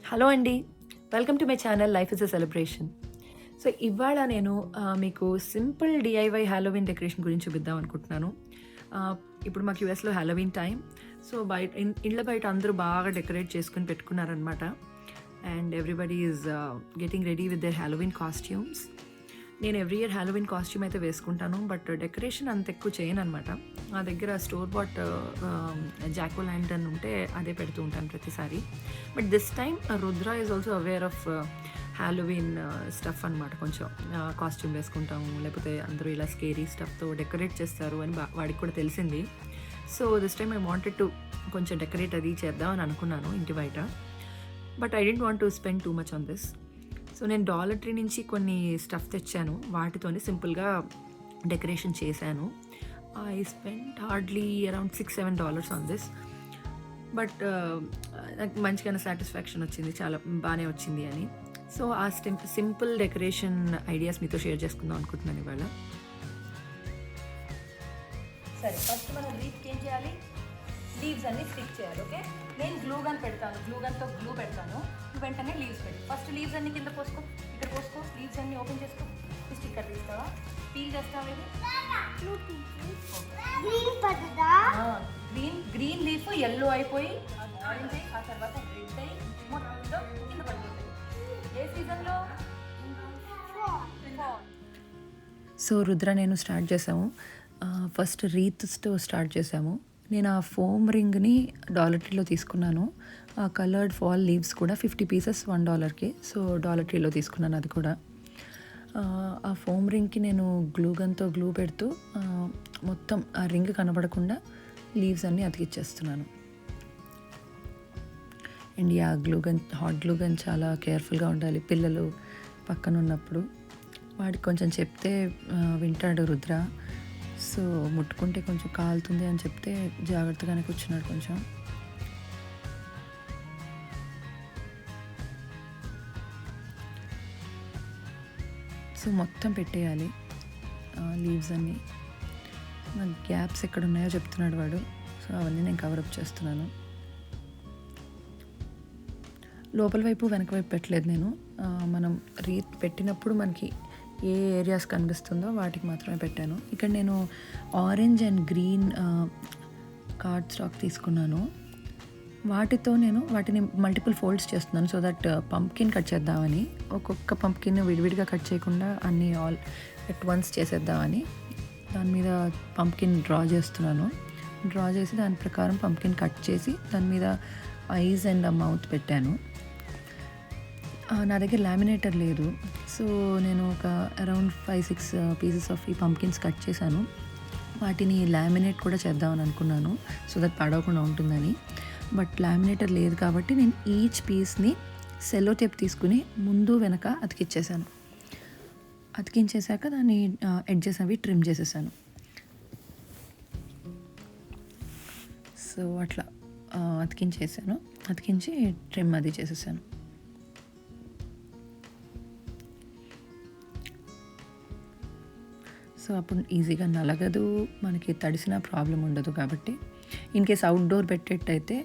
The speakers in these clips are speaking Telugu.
హలో అండి. Welcome to my channel life is a celebration. So, ఇవాళ నేను మీకు సింపుల్ డీఐవై హాలోవీన్ డెకరేషన్ గురించి చూపిద్దాం అనుకుంటున్నాను. ఆహ్, ఇప్పుడు మాకు యూఎస్‌లో హాలోవీన్ టైమ్. సో, ఇళ్ళ బయట అందరూ బాగా డెకరేట్ చేసుకొని పెట్టుకున్నారనమాట. And everybody is getting ready with their Halloween costumes. నేను ఎవ్రీ ఇయర్ హాలోవీన్ కాస్ట్యూమ్ అయితే వేసుకుంటాను. బట్ డెకరేషన్ అంత ఎక్కువ చేయననమాట. నా దగ్గర store bought jack o lantern ఉంటే అదే పెడుతూ ఉంటాను ప్రతిసారి. But this time Rudra is also aware of Halloween stuff అనమాట. కొంచెం కాస్ట్యూమ్ వేసుకుంటాము, లేకపోతే అందరూ ఇలా స్కేరీ స్టఫ్తో డెకరేట్ చేస్తారు అని వాడికి కూడా తెలిసింది. So this time I wanted to కొంచెం డెకరేట్ అది చేద్దాం అని అనుకున్నాను ఇంటి బయట. But I didn't want to spend too much on this. సో నేను డాలర్ ట్రీ నుంచి కొన్ని స్టఫ్ తెచ్చాను, వాటితోనే సింపుల్గా డెకరేషన్ చేశాను. I spend hardly around $6-7 on this. బట్ నాకు మంచిగానే సాటిస్ఫాక్షన్ వచ్చింది, చాలా బాగానే వచ్చింది అని. సో ఆ సింపుల్ డెకరేషన్ ఐడియాస్ మీతో షేర్ చేసుకుందాం అనుకుంటున్నాను ఇవాళ. సరే, ఫస్ట్ మనం లీవ్స్కి ఏం చేయాలి? లీవ్స్ అన్ని స్టిక్ చేయాలి. ఓకే, నేను గ్లూ గన్ పెడతాను, గ్లూ గన్తో గ్లూ పెడతాను, వెంటనే లీవ్స్ పెట్టి ఫస్ట్ లీవ్స్ అన్ని కింద పోసుకో, ఇక్కడ పోసుకో, లీవ్స్ అన్ని ఓపెన్ చేసుకో. స్టిక్కర్ తీస్తావా, పీల్ చేస్తావా? ఇది గ్రీన్ లీఫ్ ఎల్లో అయిపోయి ఆరెంజ్ అయ్యి ఆ తర్వాత రెడ్ అయ్యి మొత్తం కింద పడిపోతుంది. ఏ సీజన్లో? సో రుద్ర నేను స్టార్ట్ చేసాము. ఫస్ట్ రీత్స్తో స్టార్ట్ చేసాము. నేను ఆ ఫోమ్ రింగ్ని డాలర్ ట్రీలో తీసుకున్నాను. ఆ కలర్డ్ ఫాల్ లీవ్స్ కూడా 50 పీసెస్ $1కి. సో డాలర్ ట్రీలో తీసుకున్నాను అది కూడా. ఆ ఫోమ్ రింగ్కి నేను గ్లూ గన్తో గ్లూ పెడుతూ మొత్తం ఆ రింగ్ కనబడకుండా లీవ్స్ అన్నీ అతికిచ్చేస్తున్నాను. అండ్ ఆ glue gun, hot glue gun చాలా కేర్ఫుల్గా ఉండాలి పిల్లలు పక్కన ఉన్నప్పుడు. వాడికి కొంచెం చెప్తే వింటాడు రుద్ర. సో ముట్టుకుంటే కొంచెం కాలుతుంది అని చెప్తే జాగ్రత్తగానే కూర్చున్నాడు కొంచెం. సో మొత్తం పెట్టేయాలి లీవ్స్ అన్నీ. నాకు గ్యాప్స్ ఎక్కడ ఉన్నాయో చెప్తున్నాడు వాడు. సో అవన్నీ నేను కవరప్ చేస్తున్నాను. లోపల వైపు వెనక వైపు పెట్టలేదు నేను. మనం రీత్ పెట్టినప్పుడు మనకి ఏ ఏరియాస్ కనిపిస్తుందో వాటికి మాత్రమే పెట్టాను. ఇక్కడ నేను orange and green card stock తీసుకున్నాను. వాటితో నేను వాటిని మల్టిపుల్ ఫోల్డ్స్ చేస్తున్నాను సో దట్ పంప్కిన్ కట్ చేద్దామని. ఒక్కొక్క పంప్కిన్ విడివిడిగా కట్ చేయకుండా అన్నీ ఆల్ ఎట్ వన్స్ చేసేద్దామని దాని మీద పంప్కిన్ డ్రా చేస్తున్నాను. డ్రా చేసి దాని ప్రకారం పంప్కిన్ కట్ చేసి దాని మీద ఐస్ అండ్ మౌత్ పెట్టాను. నా దగ్గర లామినేటర్ లేదు. సో నేను ఒక అరౌండ్ 5-6 పీసెస్ ఆఫ్ ఈ పంప్కిన్స్ కట్ చేశాను. వాటిని లామినేట్ కూడా చేద్దామని అనుకున్నాను సో దట్ పడవకుండా ఉంటుందని. బట్ లామినేటర్ లేదు కాబట్టి నేను ఈచ్ పీస్ని సెల్లో టేప్ తీసుకుని ముందు వెనక అతికిచ్చేసాను. అతికించేసాక దాన్ని ఎడ్జెస్ అవి ట్రిమ్ చేసేసాను. సో అట్లా అతికించి ట్రిమ్ అది చేసేసాను. సో అప్పుడు ఈజీగా నలగదు, మనకి తడిసిన ప్రాబ్లం ఉండదు. కాబట్టి ఇన్ కేస్ అవుట్డోర్ పెట్టేట్టయితే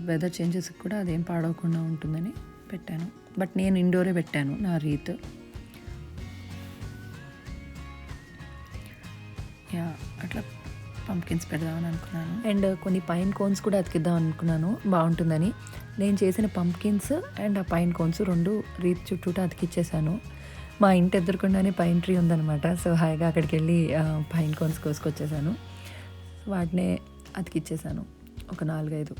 వెదర్ చేంజెస్కి కూడా అదేం పాడవకుండా ఉంటుందని పెట్టాను. బట్ నేను ఇండోరే పెట్టాను నా రీత్. అట్లా పంప్కిన్స్ పెడదామని అనుకున్నాను. అండ్ కొన్ని పైన్ కోన్స్ కూడా అతికిద్దాం అనుకున్నాను, బాగుంటుందని. నేను చేసిన పంప్కిన్స్ అండ్ ఆ పైన్ కోన్స్ 2 రీత్ చుట్టూట అతికిచ్చేసాను. మా ఇంటి ఎదురుకుండానే పైన్ ట్రీ ఉందన్నమాట. సో హాయిగా అక్కడికి వెళ్ళి పైన్ కోన్స్ కోసుకొచ్చేసాను. వాటినే అతికిచ్చేసాను ఒక 4-5.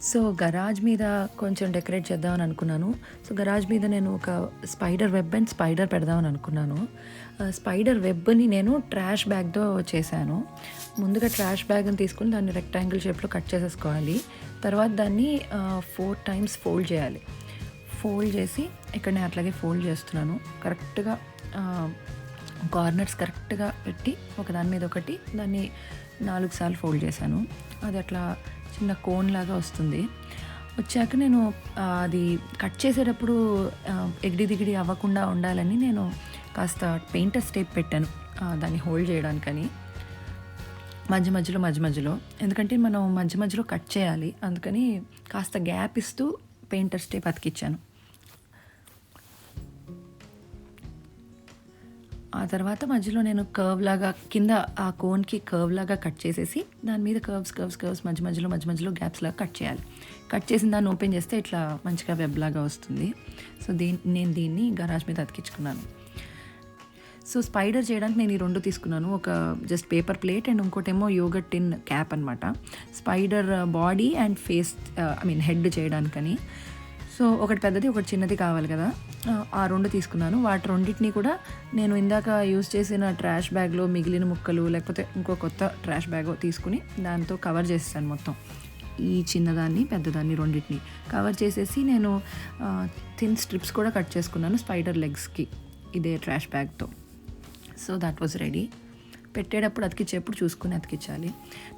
సో గరాజ్ మీద కొంచెం డెకరేట్ చేద్దామని అనుకున్నాను. సో గరాజ్ మీద నేను ఒక స్పైడర్ వెబ్ అండ్ స్పైడర్ పెడదామని అనుకున్నాను. స్పైడర్ వెబ్ని నేను ట్రాష్ బ్యాగ్తో చేశాను. ముందుగా ట్రాష్ బ్యాగ్ని తీసుకుని దాన్ని రెక్టాంగిల్ షేప్లో కట్ చేసేసుకోవాలి. తర్వాత దాన్ని 4 times ఫోల్డ్ చేయాలి. ఫోల్డ్ చేసి ఇక్కడ నేను అట్లాగే ఫోల్డ్ చేస్తున్నాను. కరెక్ట్గా కార్నర్స్ కరెక్ట్గా పెట్టి ఒకదాని మీద ఒకటి దాన్ని 4 సార్లు ఫోల్డ్ చేశాను. అది అట్లా చిన్న కోన్ లాగా వస్తుంది. వచ్చాక నేను అది కట్ చేసేటప్పుడు ఎగిడి దిగిడి అవ్వకుండా ఉండాలని నేను కాస్త పెయింటర్స్ టేప్ పెట్టాను దాన్ని హోల్డ్ చేయడానికని. మధ్య మధ్యలో ఎందుకంటే మనం మధ్య మధ్యలో కట్ చేయాలి, అందుకని కాస్త గ్యాప్ ఇస్తూ పెయింటర్స్ టేప్ అతికిచ్చాను. ఆ తర్వాత మధ్యలో నేను కర్వ్ లాగా కింద ఆ కోన్కి కర్వ్ లాగా కట్ చేసేసి దాని మీద కర్వ్స్ మధ్య మధ్యలో గ్యాప్స్ లాగా కట్ చేయాలి. కట్ చేసిన దాన్ని ఓపెన్ చేస్తే ఇట్లా మంచిగా వెబ్ లాగా వస్తుంది. సో నేను దీన్ని గరాజ్ మీద అతికించుకున్నాను. సో స్పైడర్ చేయడానికి నేను ఈ 2 తీసుకున్నాను. ఒక జస్ట్ పేపర్ ప్లేట్ అండ్ ఇంకోటేమో యోగర్ట్ టిన్ క్యాప్ అనమాట. Spider body and face head చేయడానికని. సో ఒకటి పెద్దది ఒకటి చిన్నది కావాలి కదా, ఆ 2 తీసుకున్నాను. వాటి రెండింటిని కూడా నేను ఇందాక యూజ్ చేసిన ట్రాష్ బ్యాగ్లో మిగిలిన ముక్కలు లేకపోతే ఇంకో కొత్త ట్రాష్ బ్యాగ్ తీసుకుని దాంతో కవర్ చేసేసాను మొత్తం. ఈ చిన్నదాన్ని పెద్దదాన్ని రెండింటిని కవర్ చేసేసి నేను థిన్ స్ట్రిప్స్ కూడా కట్ చేసుకున్నాను స్పైడర్ లెగ్స్కి ఇదే ట్రాష్ బ్యాగ్తో. So that was ready. పెట్టేటప్పుడు అతికించేప్పుడు చూసుకుని అతికించాలి.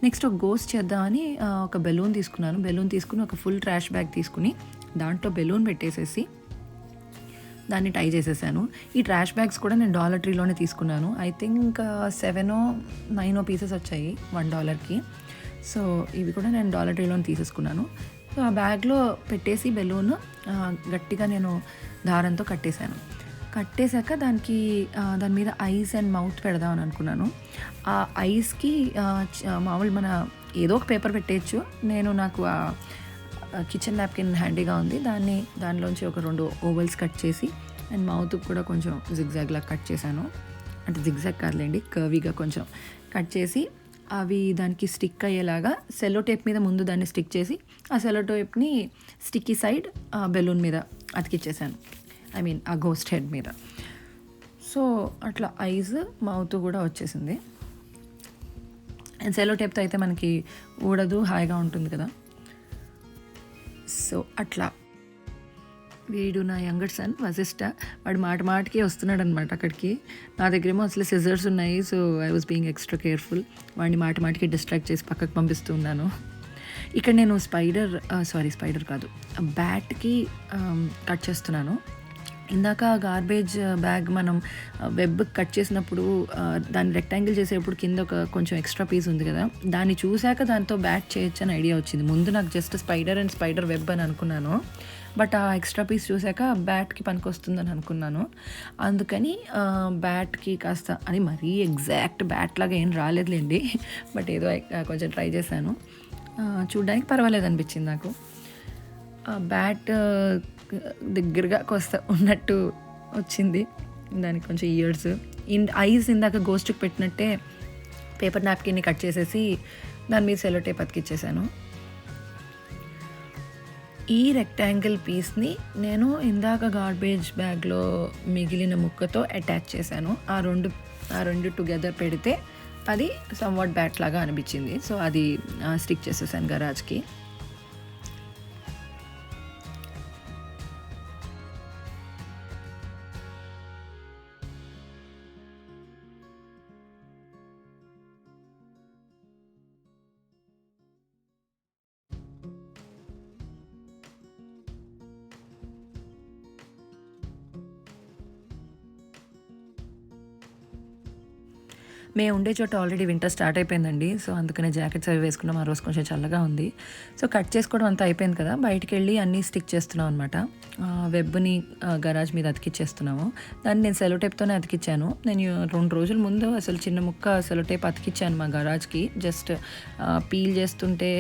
నెక్స్ట్ ఒక గోస్ట్ చేద్దామని ఒక బెలూన్ తీసుకుని ఒక ఫుల్ ట్రాష్ బ్యాగ్ తీసుకుని దాంట్లో బెలూన్ పెట్టేసేసి దాన్ని టై చేసేసాను. ఈ ట్రాష్ బ్యాగ్స్ కూడా నేను డాలర్ ట్రీలోనే తీసుకున్నాను. ఐ థింక్ 7-9 పీసెస్ వచ్చాయి $1కి. సో ఇవి కూడా నేను డాలర్ ట్రీలోనే తీసేసుకున్నాను. సో ఆ బ్యాగ్లో పెట్టేసి బెలూన్ గట్టిగా నేను దారంతో కట్టేశాక దాని మీద ఐస్ అండ్ మౌత్ పెడదామని అనుకున్నాను. ఆ ఐస్కి మామూలు మన ఏదో ఒక పేపర్ పెట్టేయచ్చు. నాకు ఆ కిచెన్ నాప్కిన్ హ్యాండీగా ఉంది, దానిలోంచి ఒక 2 ఓవల్స్ కట్ చేసి అండ్ మౌత్ కూడా కొంచెం జిగ్జాగ్ లాగా కట్ చేశాను. అంటే జిగ్జాగ్ కాదులేండి, కర్వీగా కొంచెం కట్ చేసి అవి దానికి స్టిక్ అయ్యేలాగా సెలో టేప్ మీద ముందు దాన్ని స్టిక్ చేసి ఆ సెలో టేప్ని స్టిక్కీ సైడ్ బెలూన్ మీద అతికిచ్చేసాను. ఆ గోస్ట్ హెడ్ మీద. సో అట్లా ఐజ్ మౌత్ కూడా వచ్చేసింది. అండ్ సెలో టేప్తో అయితే మనకి ఊడదు, హాయిగా ఉంటుంది కదా. సో అట్లా వీడు నా యంగర్ సన్ వశిష్ట, వాడు మాటికి వస్తున్నాడు అనమాట అక్కడికి. నా దగ్గరేమో అసలు సిజర్స్ ఉన్నాయి. So I was being extra careful. వాడిని మాటికి డిస్ట్రాక్ట్ చేసి పక్కకు పంపిస్తూ ఉన్నాను. ఇక్కడ నేను స్పైడర్ కాదు, బ్యాట్కి కట్ చేస్తున్నాను. ఇందాక గార్బేజ్ బ్యాగ్ మనం వెబ్ కట్ చేసినప్పుడు దాన్ని రెక్టాంగిల్ చేసేటప్పుడు కింద కొంచెం ఎక్స్ట్రా పీస్ ఉంది కదా, దాన్ని చూశాక దాంతో బ్యాట్ చేయొచ్చు అని ఐడియా వచ్చింది. ముందు నాకు జస్ట్ స్పైడర్ వెబ్ అని అనుకున్నాను, బట్ ఆ ఎక్స్ట్రా పీస్ చూశాక బ్యాట్కి పనికి వస్తుందని అనుకున్నాను. అందుకని బ్యాట్కి కాస్త అది మరీ ఎగ్జాక్ట్ బ్యాట్ లాగా ఏం రాలేదులేండి, బట్ ఏదో కొంచెం ట్రై చేశాను. చూడ్డానికి పర్వాలేదు అనిపించింది నాకు. బ్యాట్ దగ్గరగా కొస్త ఉన్నట్టు వచ్చింది, దానికి కొంచెం ఇయర్స్. ఐస్ ఇందాక గోస్ట్కి పెట్టినట్టే పేపర్ నాప్కిన్ని కట్ చేసేసి దాని మీద సెలో టేప్ అతికిచ్చేసాను. ఈ రెక్టాంగిల్ పీస్ని నేను ఇందాక గార్బేజ్ బ్యాగ్లో మిగిలిన ముక్కతో అటాచ్ చేశాను. ఆ రెండు టుగెదర్ పెడితే అది సమ్వాట్ బ్యాట్ లాగా అనిపించింది. సో అది స్టిక్ చేసేసాను గరాజ్కి. మేము ఉండే చోట ఆల్రెడీ వింటర్ స్టార్ట్ అయిపోయిందండి. సో అందుకనే జాకెట్స్ అవి వేసుకున్నాం. ఆ రోజు కొంచెం చల్లగా ఉంది. సో కట్ చేసుకోవడం అంతా అయిపోయింది కదా, బయటికి వెళ్ళి అన్నీ స్టిక్ చేస్తున్నాం అనమాట. వెబ్ని గరాజ్ మీద అతికిచ్చేస్తున్నాము. దాన్ని నేను సెలో టేప్తోనే అతికిచ్చాను. నేను 2 రోజుల ముందు అసలు చిన్న ముక్క సెలో టేప్ అతికిచ్చాను మా గరాజ్కి. జస్ట్ పీల్ చేస్తుంటే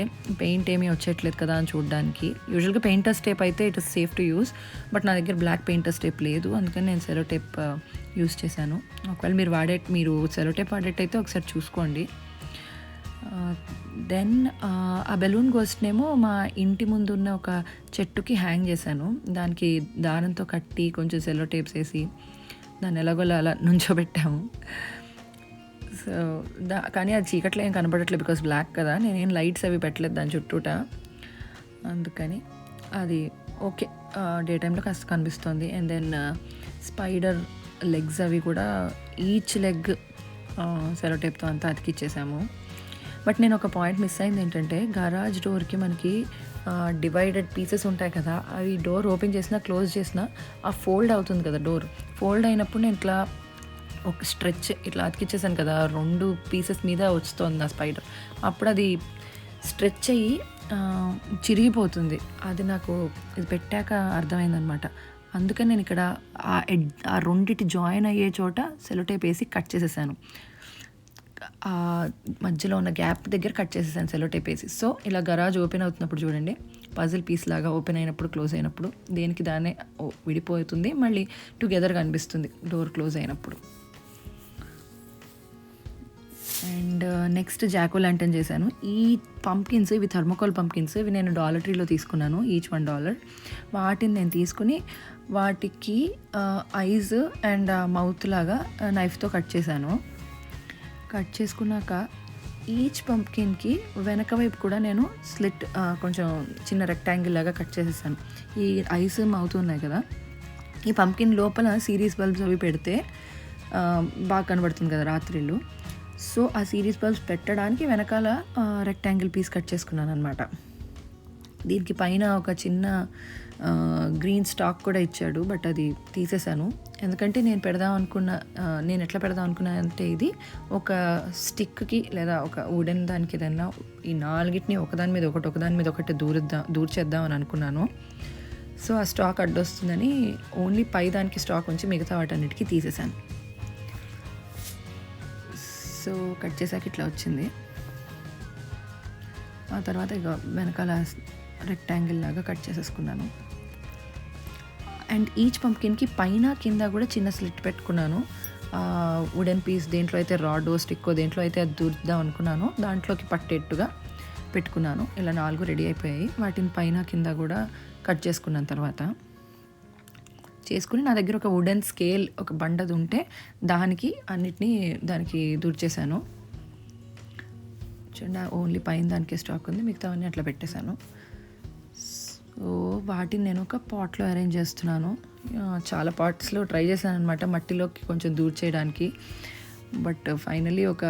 పెయింట్ ఏమీ వచ్చేట్లేదు కదా అని చూడడానికి. యూజువల్గా పెయింటర్స్ టేప్ అయితే it is safe to use, but నా దగ్గర బ్లాక్ పెయింటర్స్ టేప్ లేదు, అందుకని నేను సెలో టేప్ యూస్ చేశాను. ఒకవేళ మీరు సెలో టేప్ వాడేటైతే ఒకసారి చూసుకోండి. దెన్ ఆ బెలూన్ గోస్ట్నేమో మా ఇంటి ముందు ఉన్న ఒక చెట్టుకి హ్యాంగ్ చేశాను. దానికి దారంతో కట్టి కొంచెం సెల్లో టేప్స్ వేసి దాన్ని ఎలాగోలా అలా నుంచోబెట్టాము. సో కానీ అది చీకట్లో ఏం కనపడట్లేదు, బికాస్ బ్లాక్ కదా. నేనేం లైట్స్ అవి పెట్టలేదు దాని చుట్టూట, అందుకని అది ఓకే, డే టైంలో కాస్త కనిపిస్తుంది. అండ్ దెన్ స్పైడర్ లెగ్స్ అవి కూడా ఈచ్ లెగ్ సెలో టేప్తో అంతా అతికిచ్చేసాము. బట్ నేను ఒక పాయింట్ మిస్ అయింది ఏంటంటే, గరాజ్ డోర్కి మనకి డివైడెడ్ పీసెస్ ఉంటాయి కదా, అవి డోర్ ఓపెన్ చేసినా క్లోజ్ చేసినా ఆ ఫోల్డ్ అవుతుంది కదా డోర్. ఫోల్డ్ అయినప్పుడు నేను ఇట్లా ఒక స్ట్రెచ్ ఇట్లా అతికిచ్చేసాను కదా, 2 పీసెస్ మీద వస్తుంది ఆ స్పైడర్. అప్పుడు అది స్ట్రెచ్ అయ్యి చిరిగిపోతుంది. అది నాకు ఇది పెట్టాక అర్థమైందనమాట. అందుకని నేను ఇక్కడ ఆ రెండిటి జాయిన్ అయ్యే చోట సెలో టేప్ వేసి కట్ చేసేసాను. ఆ మధ్యలో ఉన్న గ్యాప్ దగ్గర కట్ చేసేసాను సెలో టేప్ వేసి. సో ఇలా గరాజ్ ఓపెన్ అవుతున్నప్పుడు చూడండి, పజిల్ పీస్ లాగా ఓపెన్ అయినప్పుడు క్లోజ్ అయినప్పుడు దేనికి దాన్నే విడిపోతుంది, మళ్ళీ టుగెదర్గా అనిపిస్తుంది డోర్ క్లోజ్ అయినప్పుడు. అండ్ నెక్స్ట్ జాకో ల్యాంటర్న్ చేశాను. ఈ పంప్కిన్స్, ఇవి థర్మోకోల్ పంప్కిన్స్, ఇవి నేను డాలర్ ట్రీలో తీసుకున్నాను, ఈచ్ $1. వాటిని నేను తీసుకుని వాటికి ఐజ్ అండ్ మౌత్ లాగా నైఫ్తో కట్ చేశాను. కట్ చేసుకున్నాక ఈచ్ పంప్కిన్కి వెనక వైపు కూడా నేను స్లిట్ కొంచెం చిన్న రెక్టాంగిల్ లాగా కట్ చేసేసాను. ఈ ఐస్ మౌత్ ఉన్నాయి కదా, ఈ పంప్కిన్ లోపల సిరీస్ బల్బ్స్ అవి పెడితే బాగా కనబడుతుంది కదా రాత్రిళ్ళు. సో ఆ సిరీస్ బల్బ్స్ పెట్టడానికి వెనకాల రెక్టాంగిల్ పీస్ కట్ చేసుకున్నాను అనమాట. దీనికి పైన ఒక చిన్న గ్రీన్ స్టాక్ కూడా ఇచ్చాడు, బట్ అది తీసేసాను. ఎందుకంటే నేను ఎట్లా పెడదాం అనుకున్నా అంటే, ఇది ఒక స్టిక్కి లేదా ఒక వుడెన్ దానికి ఏదైనా ఈ 4టిని ఒకదాని మీద ఒకటి దూర్చేద్దాం అని అనుకున్నాను. సో ఆ స్టాక్ అడ్డొస్తుందని ఓన్లీ పై దానికి స్టాక్ ఉంచి మిగతా వాటన్నిటికీ తీసేసాను. సో కట్ చేసాక ఇట్లా వచ్చింది. ఆ తర్వాత ఇక వెనకాల రెక్టాంగిల్ లాగా కట్ చేసేసుకున్నాను. అండ్ ఈచ్ పంప్కిన్కి పైన కింద కూడా చిన్న స్లిట్ పెట్టుకున్నాను. వుడెన్ పీస్ దేంట్లో అయితే రాడ్ స్టిక్కో దేంట్లో అయితే అది దూర్దాం అనుకున్నాను, దాంట్లోకి పట్టేట్టుగా పెట్టుకున్నాను. ఇలా 4 రెడీ అయిపోయాయి. వాటిని పైన కింద కూడా కట్ చేసుకున్నాను. తర్వాత చేసుకుని నా దగ్గర ఒక వుడెన్ స్కేల్, ఒక బండది ఉంటే దానికి దూర్చేసాను. చూడండి, ఓన్లీ పైన దానికే స్టాక్ ఉంది, మిగతావన్నీ అట్లా పెట్టేశాను. సో వాటిని నేను ఒక పాట్లో అరేంజ్ చేస్తున్నాను. చాలా పాట్స్లో ట్రై చేశాను అనమాట మట్టిలోకి కొంచెం దూర్ చేయడానికి, బట్ ఫైనలీ ఒక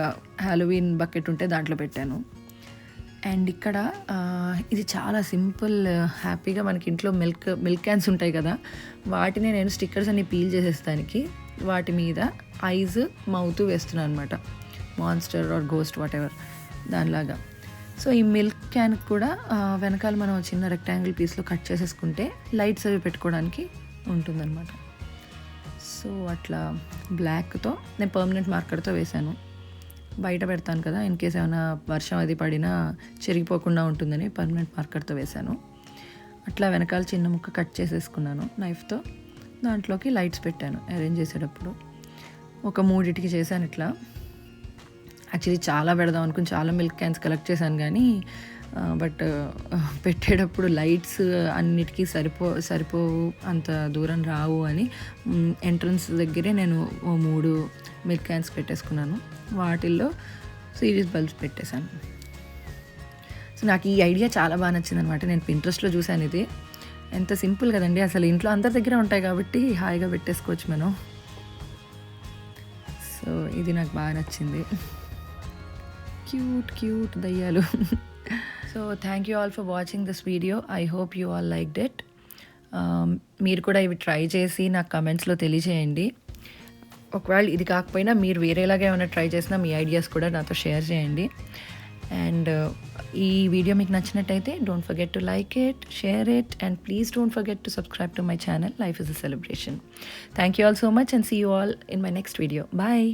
హ్యాలోవీన్ బకెట్ ఉంటే దాంట్లో పెట్టాను. అండ్ ఇక్కడ ఇది చాలా సింపుల్, హ్యాపీగా మనకి ఇంట్లో మిల్క్ క్యాన్స్ ఉంటాయి కదా, వాటిని నేను స్టిక్కర్స్ అన్ని పీల్ చేసేస్తానికి వాటి మీద ఐజ్ మౌత్ వేస్తున్నాను అనమాట, monster or ghost whatever దానిలాగా. సో ఈ మిల్క్ క్యాన్ కూడా వెనకాల మనం చిన్న రెక్టాంగిల్ పీస్లో కట్ చేసేసుకుంటే లైట్స్ అవి పెట్టుకోవడానికి ఉంటుందన్నమాట. సో అట్లా బ్లాక్తో నేను పర్మనెంట్ మార్కర్తో వేశాను. బయట పెడతాను కదా, ఇన్ కేస్ ఏమైనా వర్షం అది పడినా చెరిగిపోకుండా ఉంటుందని పర్మనెంట్ మార్కర్తో వేశాను. అట్లా వెనకాల చిన్న ముక్క కట్ చేసేసుకున్నాను నైఫ్తో. దాంట్లోకి లైట్స్ పెట్టాను అరేంజ్ చేసేటప్పుడు. ఒక 3టికి చేశాను ఇట్లా. యాక్చువల్లీ చాలా పెడదాం అనుకుని చాలా మిల్క్ క్యాన్స్ కలెక్ట్ చేశాను, కానీ బట్ పెట్టేటప్పుడు లైట్స్ అన్నిటికీ సరిపోవు, అంత దూరం రావు అని ఎంట్రన్స్ దగ్గరే నేను 3 మిల్క్ క్యాన్స్ పెట్టేసుకున్నాను. వాటిల్లో సిరీస్ బల్బ్స్ పెట్టేశాను. సో నాకు ఈ ఐడియా చాలా బాగా నచ్చింది అనమాట. నేను పింట్రెస్ట్లో చూశాను. ఇది ఎంత సింపుల్ కదండి, అసలు ఇంట్లో అందరి దగ్గర ఉంటాయి కాబట్టి హాయిగా పెట్టేసుకోవచ్చు మనం. సో ఇది నాకు బాగా నచ్చింది. క్యూట్ దయ్యాలు. So thank you all for watching this video. I hope you all liked it. మీరు కూడా ఇవి ట్రై చేసి నాకు కమెంట్స్లో తెలియజేయండి. ఒకవేళ ఇది కాకపోయినా మీరు వేరేలాగా ఏమైనా ట్రై చేసినా మీ ఐడియాస్ కూడా నాతో షేర్ చేయండి. అండ్ ఈ వీడియో మీకు నచ్చినట్టయితే don't forget to like it, share it, and please don't forget to subscribe to my channel life is a celebration. Thank you all so much and see you all in my next video. Bye.